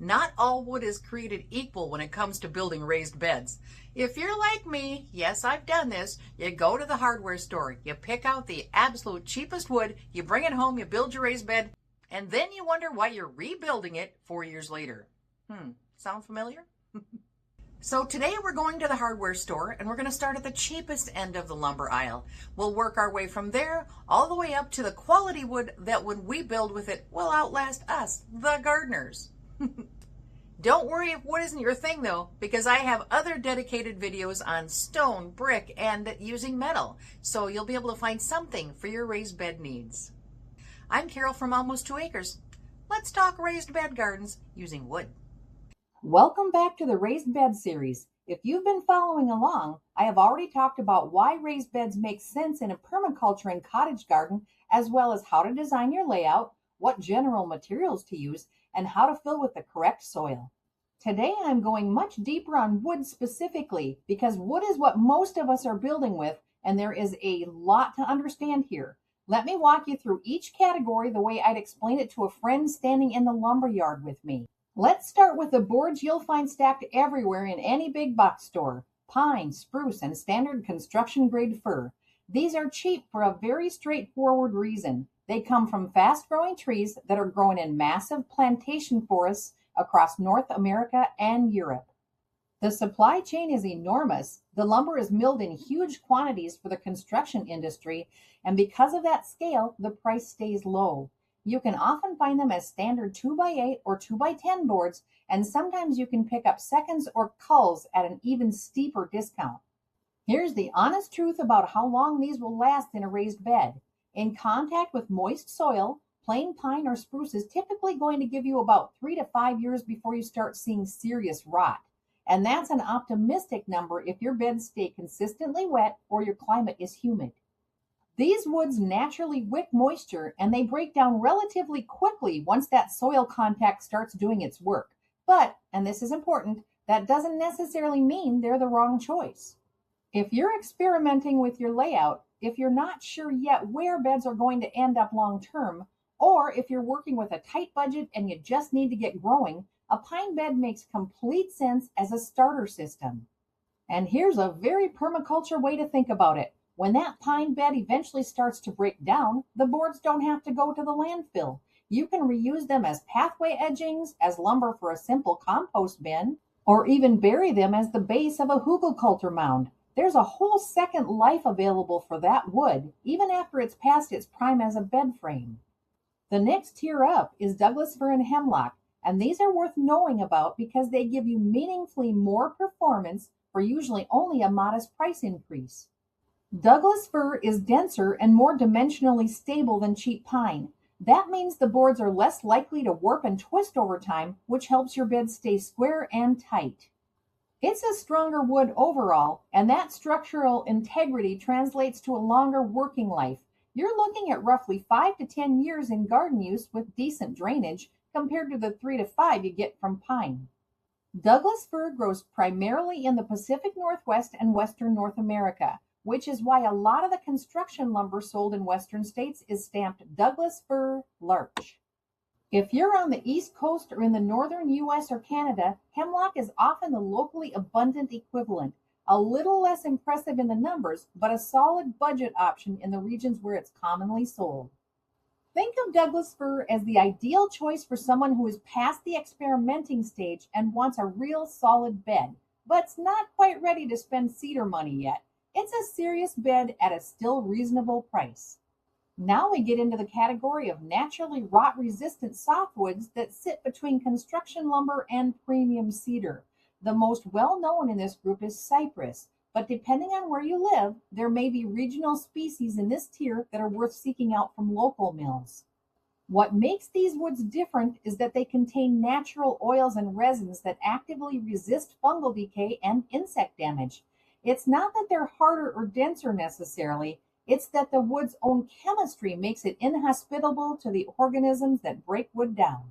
Not all wood is created equal when it comes to building raised beds. If you're like me, yes, I've done this, you go to the hardware store, you pick out the absolute cheapest wood, you bring it home, you build your raised bed, and then you wonder why you're rebuilding it 4 years later. Sound familiar? So today we're going to the hardware store and we're going to start at the cheapest end of the lumber aisle. We'll work our way from there all the way up to the quality wood that when we build with it will outlast us, the gardeners. Don't worry if wood isn't your thing though, because I have other dedicated videos on stone, brick, and using metal, so you'll be able to find something for your raised bed needs. I'm Carol from Almost 2 Acres. Let's talk raised bed gardens using wood. Welcome back to the Raised Bed series. If you've been following along, I have already talked about why raised beds make sense in a permaculture and cottage garden, as well as how to design your layout, what general materials to use, and how to fill with the correct soil. Today I'm going much deeper on wood specifically because wood is what most of us are building with, and there is a lot to understand here. Let me walk you through each category the way I'd explain it to a friend standing in the lumber yard with me. Let's start with the boards you'll find stacked everywhere in any big box store. Pine, spruce, and standard construction grade fir. These are cheap for a very straightforward reason. They come from fast-growing trees that are grown in massive plantation forests across North America and Europe. The supply chain is enormous. The lumber is milled in huge quantities for the construction industry, and because of that scale, the price stays low. You can often find them as standard 2x8 or 2x10 boards, and sometimes you can pick up seconds or culls at an even steeper discount. Here's the honest truth about how long these will last in a raised bed. In contact with moist soil, plain pine or spruce is typically going to give you about 3 to 5 years before you start seeing serious rot. And that's an optimistic number if your beds stay consistently wet or your climate is humid. These woods naturally wick moisture and they break down relatively quickly once that soil contact starts doing its work. But, and this is important, that doesn't necessarily mean they're the wrong choice. If you're experimenting with your layout, if you're not sure yet where beds are going to end up long term, or if you're working with a tight budget and you just need to get growing, a pine bed makes complete sense as a starter system. And here's a very permaculture way to think about it. When that pine bed eventually starts to break down, the boards don't have to go to the landfill. You can reuse them as pathway edgings, as lumber for a simple compost bin, or even bury them as the base of a Horticulture mound. There's a whole second life available for that wood, even after it's past its prime as a bed frame. The next tier up is Douglas fir and hemlock, and these are worth knowing about because they give you meaningfully more performance for usually only a modest price increase. Douglas fir is denser and more dimensionally stable than cheap pine. That means the boards are less likely to warp and twist over time, which helps your bed stay square and tight. It's a stronger wood overall, and that structural integrity translates to a longer working life. You're looking at roughly 5 to 10 years in garden use with decent drainage compared to the 3 to 5 you get from pine. Douglas fir grows primarily in the Pacific Northwest and Western North America, which is why a lot of the construction lumber sold in Western states is stamped Douglas fir larch. If you're on the East Coast or in the northern US or Canada, hemlock is often the locally abundant equivalent, a little less impressive in the numbers, but a solid budget option in the regions where it's commonly sold. Think of Douglas fir as the ideal choice for someone who is past the experimenting stage and wants a real solid bed, but's not quite ready to spend cedar money yet. It's a serious bed at a still reasonable price. Now we get into the category of naturally rot-resistant softwoods that sit between construction lumber and premium cedar. The most well-known in this group is cypress, but depending on where you live, there may be regional species in this tier that are worth seeking out from local mills. What makes these woods different is that they contain natural oils and resins that actively resist fungal decay and insect damage. It's not that they're harder or denser necessarily, it's that the wood's own chemistry makes it inhospitable to the organisms that break wood down.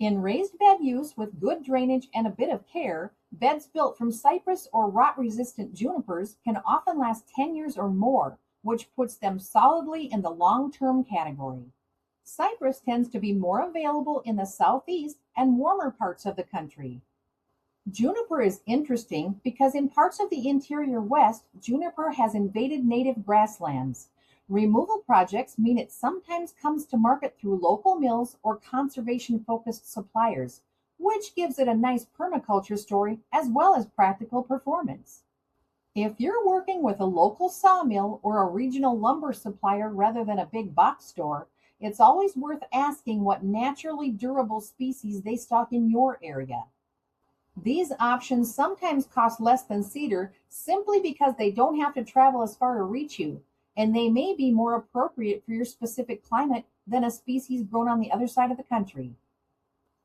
In raised bed use with good drainage and a bit of care, beds built from cypress or rot-resistant junipers can often last 10 years or more, which puts them solidly in the long-term category. Cypress tends to be more available in the southeast and warmer parts of the country. Juniper is interesting because in parts of the interior west, juniper has invaded native grasslands. Removal projects mean it sometimes comes to market through local mills or conservation-focused suppliers, which gives it a nice permaculture story as well as practical performance. If you're working with a local sawmill or a regional lumber supplier rather than a big box store, it's always worth asking what naturally durable species they stock in your area. These options sometimes cost less than cedar simply because they don't have to travel as far to reach you, and they may be more appropriate for your specific climate than a species grown on the other side of the country.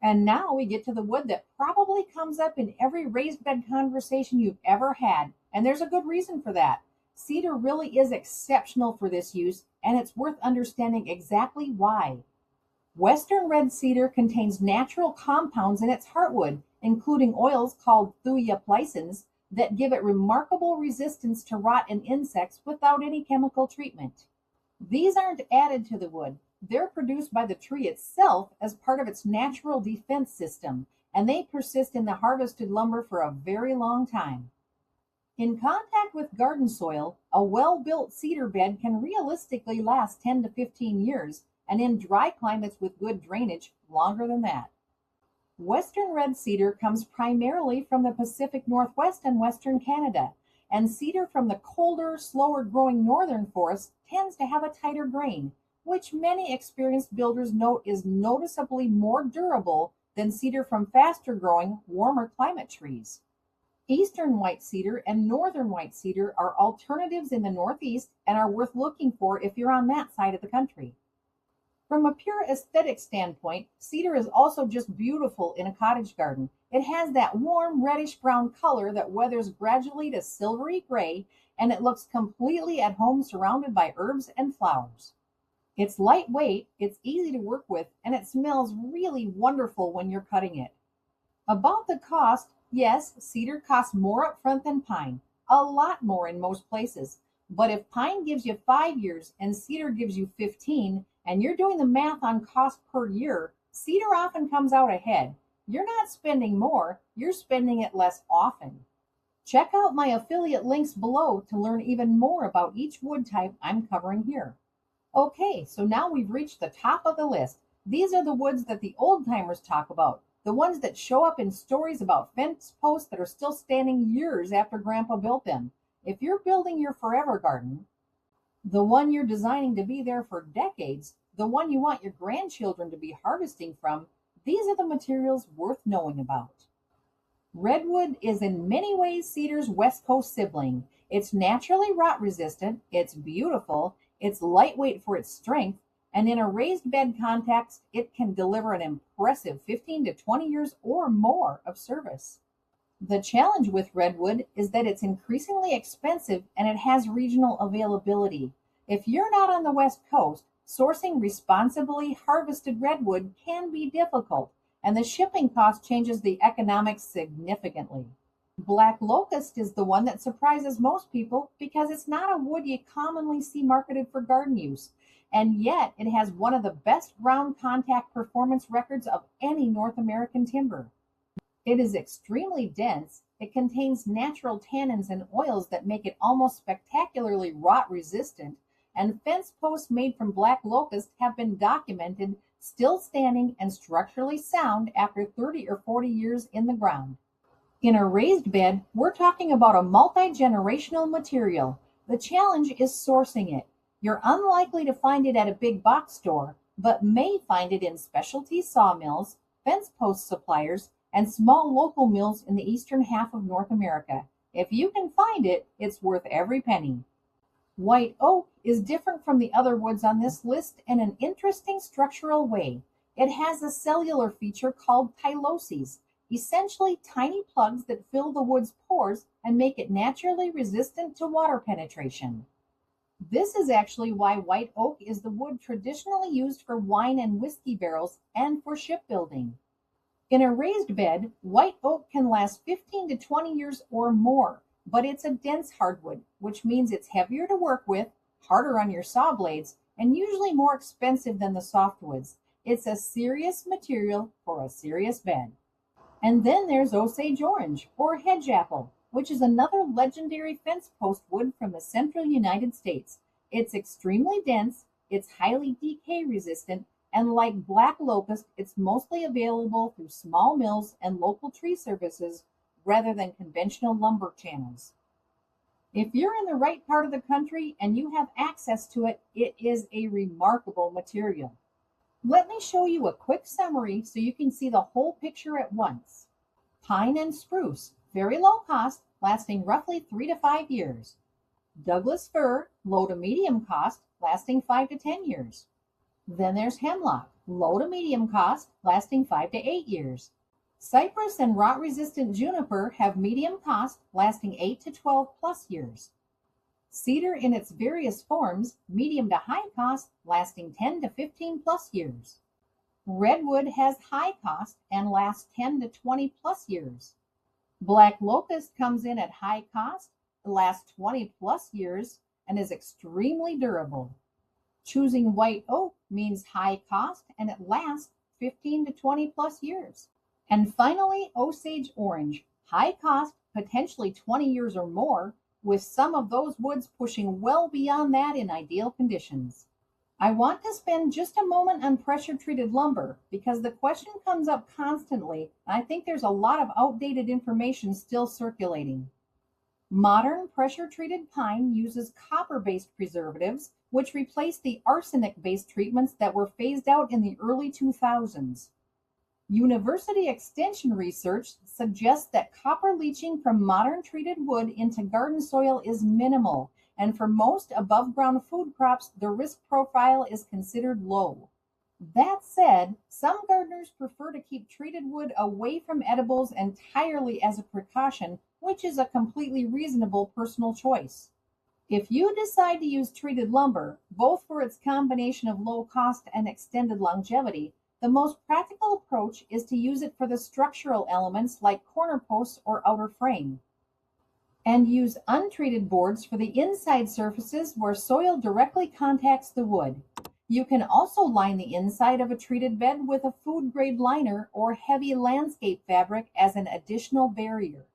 And now we get to the wood that probably comes up in every raised bed conversation you've ever had, and there's a good reason for that. Cedar really is exceptional for this use, and it's worth understanding exactly why. Western red cedar contains natural compounds in its heartwood, including oils called thioplysins, that give it remarkable resistance to rot and insects without any chemical treatment. These aren't added to the wood. They're produced by the tree itself as part of its natural defense system, and they persist in the harvested lumber for a very long time. In contact with garden soil, a well-built cedar bed can realistically last 10 to 15 years, and in dry climates with good drainage, longer than that. Western red cedar comes primarily from the Pacific Northwest and Western Canada, and cedar from the colder, slower-growing northern forests tends to have a tighter grain, which many experienced builders note is noticeably more durable than cedar from faster-growing, warmer climate trees. Eastern white cedar and northern white cedar are alternatives in the Northeast and are worth looking for if you're on that side of the country. From a pure aesthetic standpoint, cedar is also just beautiful in a cottage garden. It has that warm reddish-brown color that weathers gradually to silvery gray, and it looks completely at home surrounded by herbs and flowers. It's lightweight, it's easy to work with, and it smells really wonderful when you're cutting it. About the cost, yes, cedar costs more upfront than pine, a lot more in most places. But if pine gives you 5 years and cedar gives you 15, and you're doing the math on cost per year, cedar often comes out ahead. You're not spending more, you're spending it less often. Check out my affiliate links below to learn even more about each wood type I'm covering here. Okay, so now we've reached the top of the list. These are the woods that the old timers talk about, the ones that show up in stories about fence posts that are still standing years after Grandpa built them. If you're building your forever garden, the one you're designing to be there for decades, the one you want your grandchildren to be harvesting from, these are the materials worth knowing about. Redwood is in many ways cedar's West Coast sibling. It's naturally rot resistant, it's beautiful, it's lightweight for its strength, and in a raised bed context, it can deliver an impressive 15 to 20 years or more of service. The challenge with redwood is that it's increasingly expensive and it has regional availability. If you're not on the West Coast, sourcing responsibly harvested redwood can be difficult, and the shipping cost changes the economics significantly. Black locust is the one that surprises most people because it's not a wood you commonly see marketed for garden use, and yet it has one of the best ground contact performance records of any North American timber. It is extremely dense. It contains natural tannins and oils that make it almost spectacularly rot resistant, and fence posts made from black locust have been documented still standing and structurally sound after 30 or 40 years in the ground. In a raised bed, we're talking about a multi-generational material. The challenge is sourcing it. You're unlikely to find it at a big box store, but may find it in specialty sawmills, fence post suppliers, and small local mills in the eastern half of North America. If you can find it, it's worth every penny. White oak is different from the other woods on this list in an interesting structural way. It has a cellular feature called tyloses, essentially tiny plugs that fill the wood's pores and make it naturally resistant to water penetration. This is actually why white oak is the wood traditionally used for wine and whiskey barrels and for shipbuilding. In a raised bed, white oak can last 15 to 20 years or more, but it's a dense hardwood, which means it's heavier to work with, harder on your saw blades, and usually more expensive than the softwoods. It's a serious material for a serious bed. And then there's Osage orange, or hedge apple, which is another legendary fence post wood from the central United States. It's extremely dense, it's highly decay resistant, and like black locust, it's mostly available through small mills and local tree services rather than conventional lumber channels. If you're in the right part of the country and you have access to it, it is a remarkable material. Let me show you a quick summary so you can see the whole picture at once. Pine and spruce, very low cost, lasting roughly 3 to 5 years. Douglas fir, low to medium cost, lasting 5 to 10 years. Then there's hemlock, low to medium cost, lasting 5 to 8 years. Cypress and rot-resistant juniper have medium cost, lasting 8 to 12 plus years. Cedar in its various forms, medium to high cost, lasting 10 to 15 plus years. Redwood has high cost and lasts 10 to 20 plus years. Black locust comes in at high cost, lasts 20 plus years, and is extremely durable. Choosing white oak means high cost and it lasts 15 to 20 plus years. And finally, Osage orange, high cost, potentially 20 years or more, with some of those woods pushing well beyond that in ideal conditions. I want to spend just a moment on pressure-treated lumber because the question comes up constantly, and I think there's a lot of outdated information still circulating. Modern pressure-treated pine uses copper-based preservatives, which replace the arsenic-based treatments that were phased out in the early 2000s. University extension research suggests that copper leaching from modern treated wood into garden soil is minimal, and for most above-ground food crops, the risk profile is considered low. That said, some gardeners prefer to keep treated wood away from edibles entirely as a precaution, which is a completely reasonable personal choice. If you decide to use treated lumber, both for its combination of low cost and extended longevity, the most practical approach is to use it for the structural elements like corner posts or outer frame. And use untreated boards for the inside surfaces where soil directly contacts the wood. You can also line the inside of a treated bed with a food-grade liner or heavy landscape fabric as an additional barrier.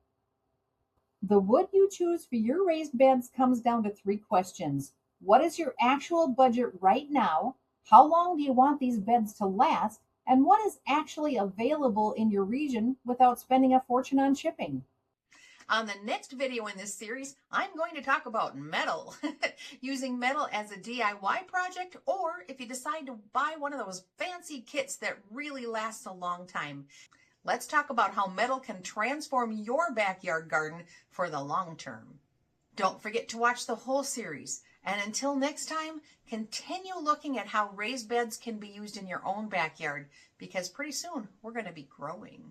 The wood you choose for your raised beds comes down to 3 questions. What is your actual budget right now? How long do you want these beds to last? And what is actually available in your region without spending a fortune on shipping? On the next video in this series, I'm going to talk about metal. Using metal as a DIY project, or if you decide to buy one of those fancy kits that really lasts a long time. Let's talk about how metal can transform your backyard garden for the long term. Don't forget to watch the whole series. And until next time, continue looking at how raised beds can be used in your own backyard, because pretty soon we're going to be growing.